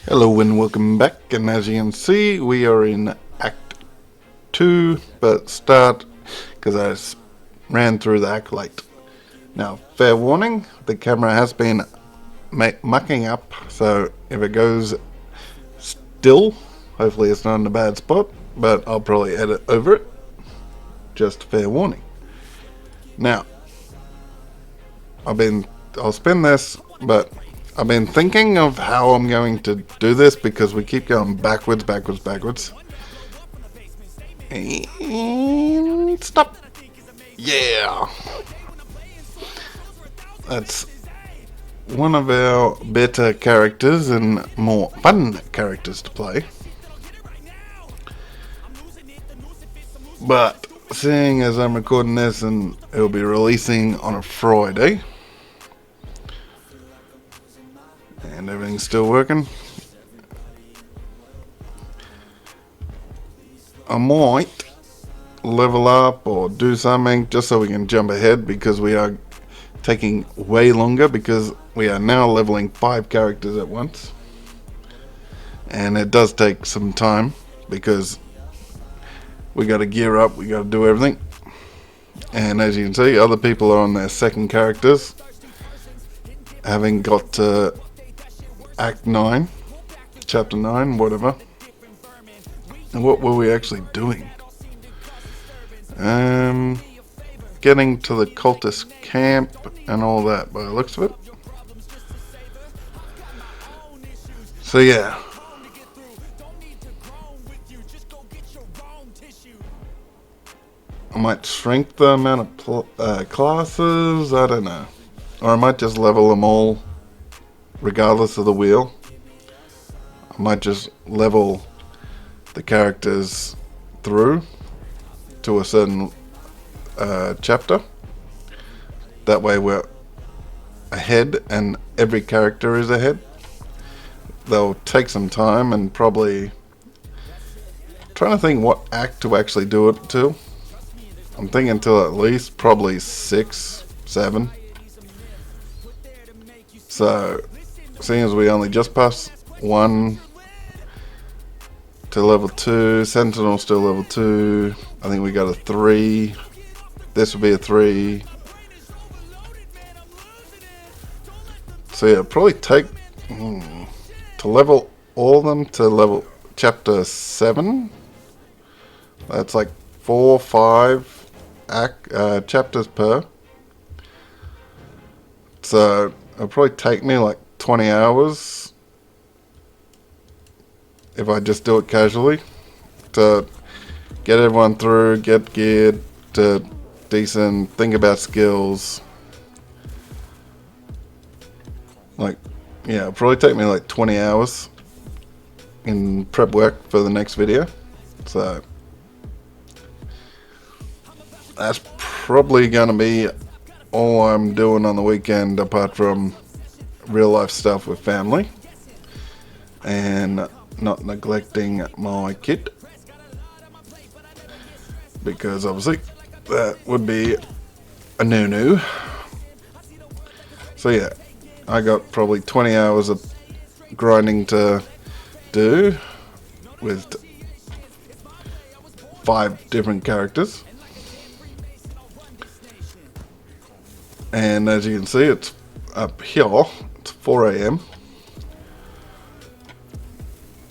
Hello and welcome back, and as you can see we are in Act 2, but start because ran through the Acolyte. Now, fair warning, the camera has been mucking up, so if it goes still, hopefully it's not in a bad spot, but I'll probably edit over it. Just fair warning. Now, I'll spin this, but I've been thinking of how I'm going to do this because we keep going backwards. And stop. Yeah. That's one of our better characters and more fun characters to play. But seeing as I'm recording this and it'll be releasing on a Friday, and everything's still working, I might level up or do something just so we can jump ahead, because we are taking way longer because we are now leveling 5 characters at once, and it does take some time because we got to gear up, we got to do everything. And as you can see, other people are on their second characters, having got to Act 9, Chapter 9, whatever. And what were we actually doing? Getting to the cultist camp and all that by the looks of it. So yeah. I might shrink the amount of classes, I don't know. Or I might just level them all regardless of the wheel. I might just level the characters through to a certain chapter. That way we're ahead and every character is ahead. They'll take some time and probably trying to think what act to actually do it to. I'm thinking till at least probably 6, 7. So seeing as we only just passed 1 to level 2, Sentinel still level 2, I think we got a 3, this would be a 3. So yeah, probably take to level all of them to level chapter 7. That's like 4, 5 chapters per. So it'll probably take me like 20 hours if I just do it casually to get everyone through, get geared to decent, think about skills. Like, yeah, it'll probably take me like 20 hours in prep work for the next video. So that's probably going to be all I'm doing on the weekend, apart from real life stuff with family and not neglecting my kid, because obviously that would be a no-no. So yeah, I got probably 20 hours of grinding to do with 5 different characters. And as you can see, it's up here. It's 4 a.m.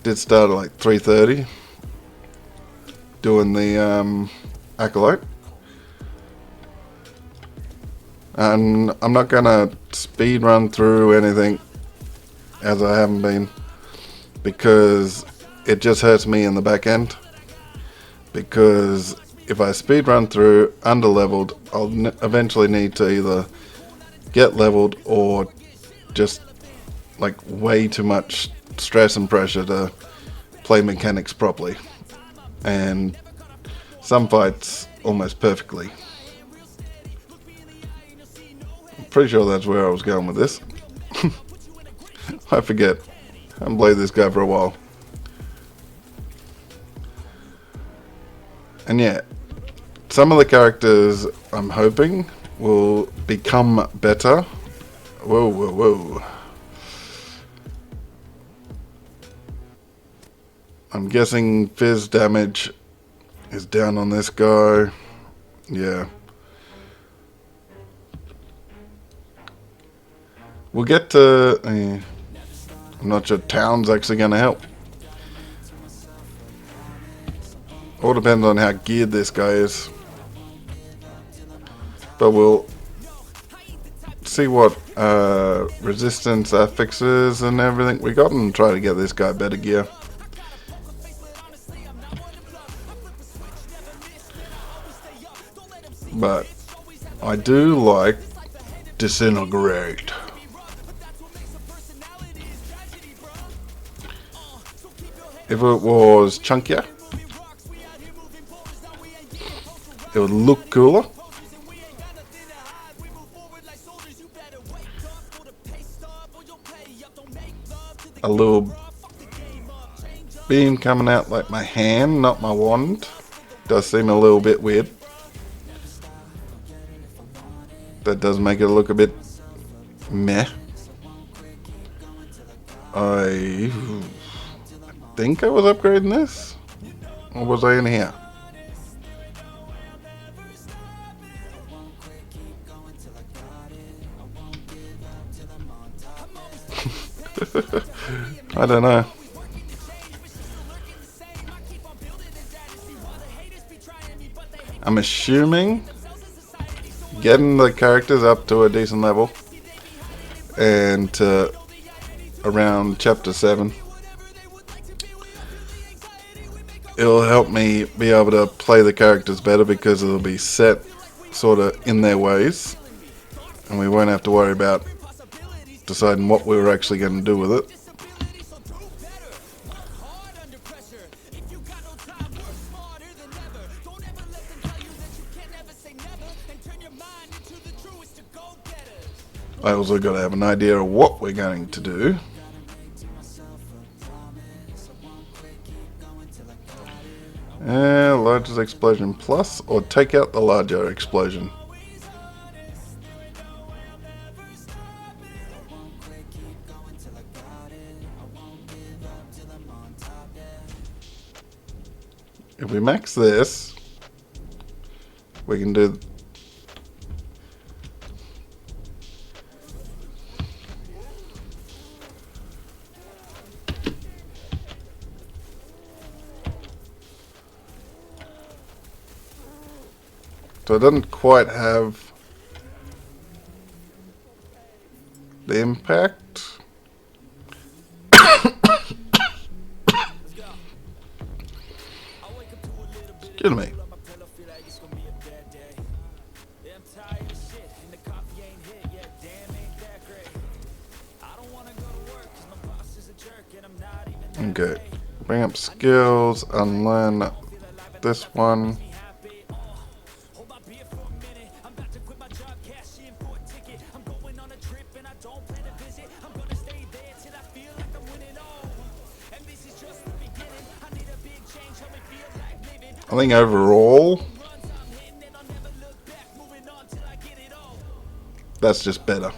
Did start at like 3:30 doing the Acolyte. And I'm not gonna speed run through anything, as I haven't been, because it just hurts me in the back end. Because if I speed run through under leveled, I'll eventually need to either get leveled or just like way too much stress and pressure to play mechanics properly. And some fights almost perfectly. I'm pretty sure that's where I was going with this. I forget. I haven't played this guy for a while. And yeah, some of the characters I'm hoping will become better. Whoa. I'm guessing fizz damage is down on this guy. Yeah. We'll get to... I'm not sure town's actually going to help. All depends on how geared this guy is. But we'll see what resistance affixes and everything we got and try to get this guy better gear. But I do like Disintegrate. If it was chunkier, it would look cooler. A little beam coming out like my hand, not my wand. Does seem a little bit weird. That does make it look a bit meh. I think I was upgrading this, or was I in here? I don't know. I'm assuming getting the characters up to a decent level and around chapter 7, it'll help me be able to play the characters better because it'll be set sort of in their ways and we won't have to worry about deciding what we were actually going to do with it. I also got to have an idea of what we're going to do. Largest explosion plus, or take out the larger explosion. If we max this, we can do... So it doesn't quite have the impact. Excuse me. Okay. Bring up skills, unlearn this one. I think overall, that's just better.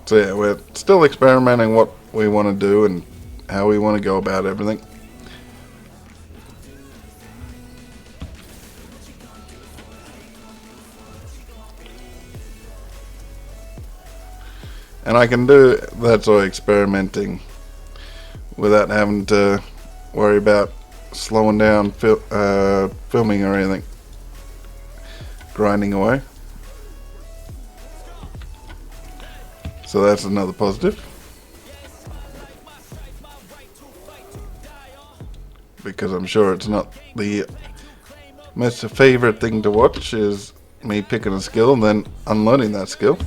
So yeah, we're still experimenting what we want to do and how we want to go about everything. And I can do that sort of experimenting without having to worry about slowing down filming or anything. Grinding away. So that's another positive. Because I'm sure it's not the most favorite thing to watch is me picking a skill and then unlearning that skill.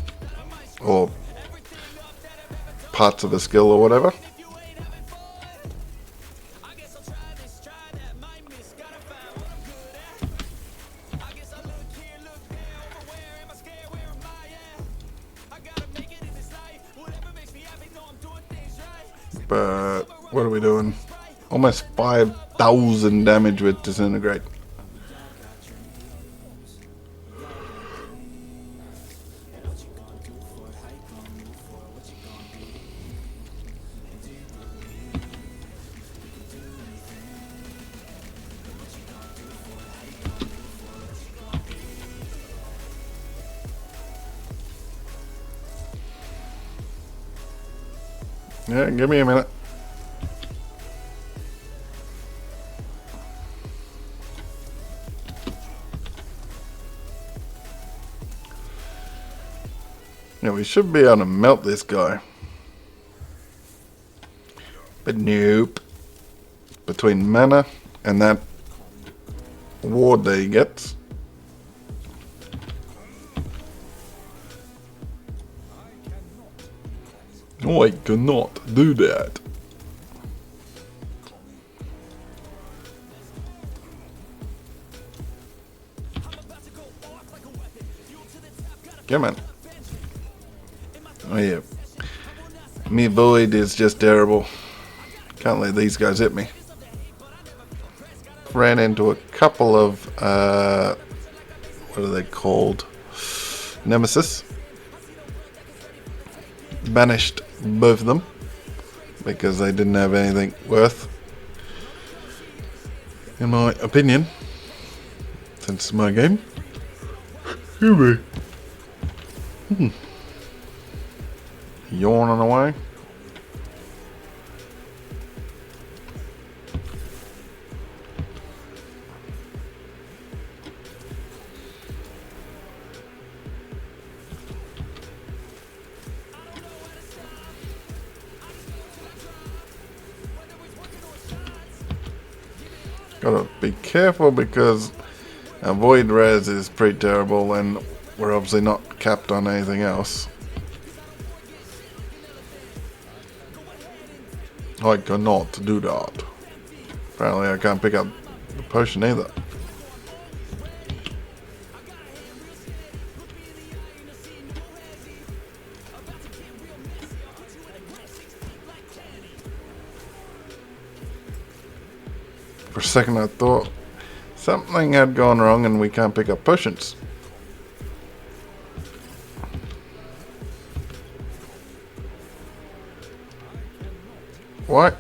Or parts of a skill or whatever. But what are we doing? Almost 5,000 damage with Disintegrate. Yeah, give me a minute. Yeah, we should be able to melt this guy. But nope. Between mana and that ward that he gets. No, I cannot do that. Come on. Oh yeah. Me Void is just terrible. Can't let these guys hit me. Ran into a couple of, what are they called? Nemesis. Banished both of them because they didn't have anything worth, in my opinion, since it's my game. Yawning away. Gotta be careful because a void res is pretty terrible and we're obviously not capped on anything else. I cannot do that. Apparently I can't pick up the potion either. For a second I thought something had gone wrong and we can't pick up potions. What?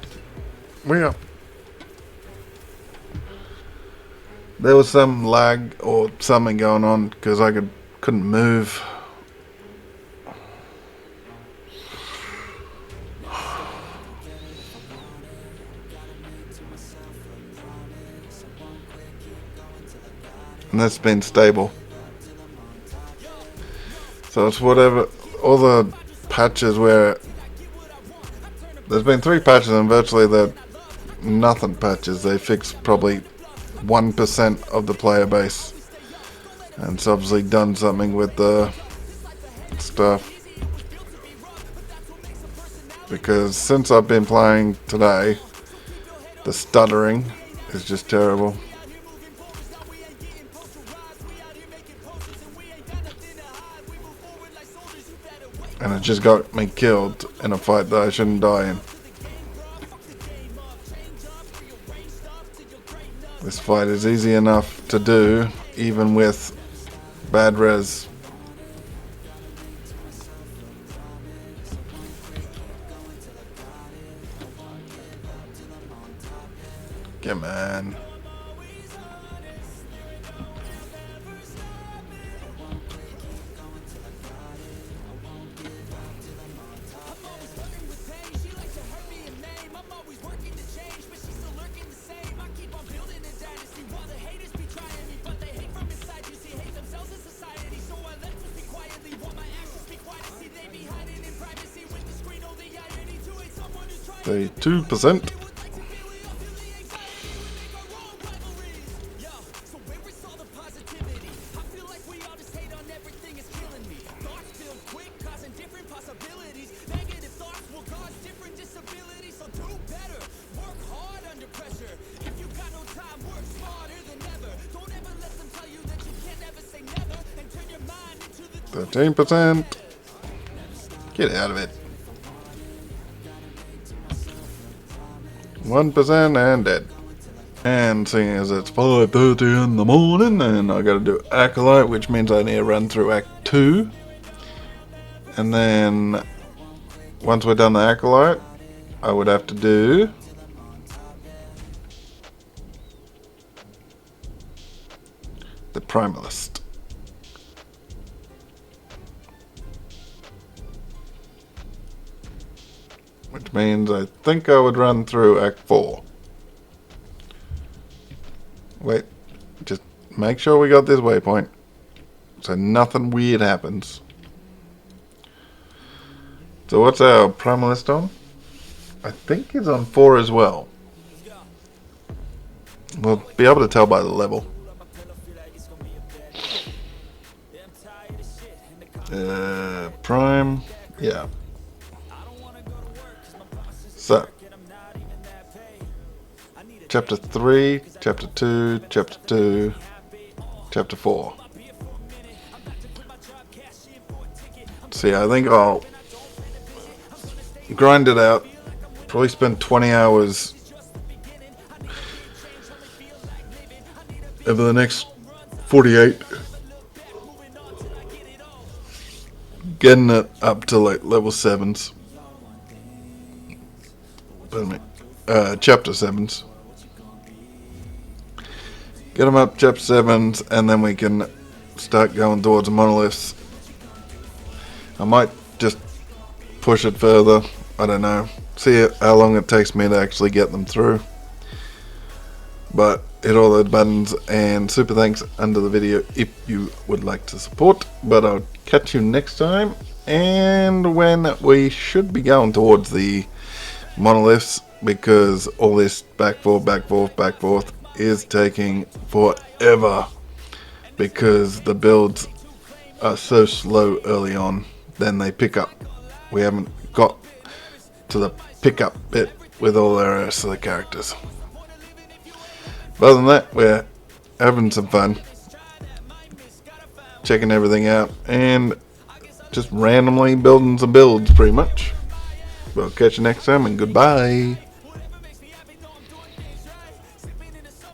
There was some lag or something going on because I couldn't move. And that's been stable. So it's whatever, all the patches where there's been 3 patches and virtually they're nothing patches. They fixed probably 1% of the player base. And it's obviously done something with the stuff. Because since I've been playing today, the stuttering is just terrible. And it just got me killed in a fight that I shouldn't die in. This fight is easy enough to do, even with bad res. Come on. Say 2%. The 13%. Get out of it. 1% and dead. And seeing as it's 5:30 in the morning and I gotta do Acolyte, which means I need to run through Act 2. And then once we're done the Acolyte, I would have to do the Primalist. which means I think I would run through Act 4. Wait, just make sure we got this waypoint so nothing weird happens. So what's our primal list on? I think it's on 4 as well. We'll be able to tell by the level. Prime, yeah. So, Chapter 3, Chapter 2, Chapter 2, Chapter 4. See, I think I'll grind it out. Probably spend 20 hours over the next 48 getting it up to like level 7s. Pardon me. Chapter 7s. Get them up chapter 7s, and then we can start going towards the monoliths. I might just push it further. I don't know. See how long it takes me to actually get them through. But hit all those buttons, and super thanks under the video if you would like to support. But I'll catch you next time, and when we should be going towards the monoliths, because all this back forth is taking forever, because the builds are so slow early on, then they pick up. We haven't got to the pickup bit with all the rest of the characters. But other than that, we're having some fun, checking everything out, and just randomly building some builds pretty much. We'll catch you next time, and goodbye.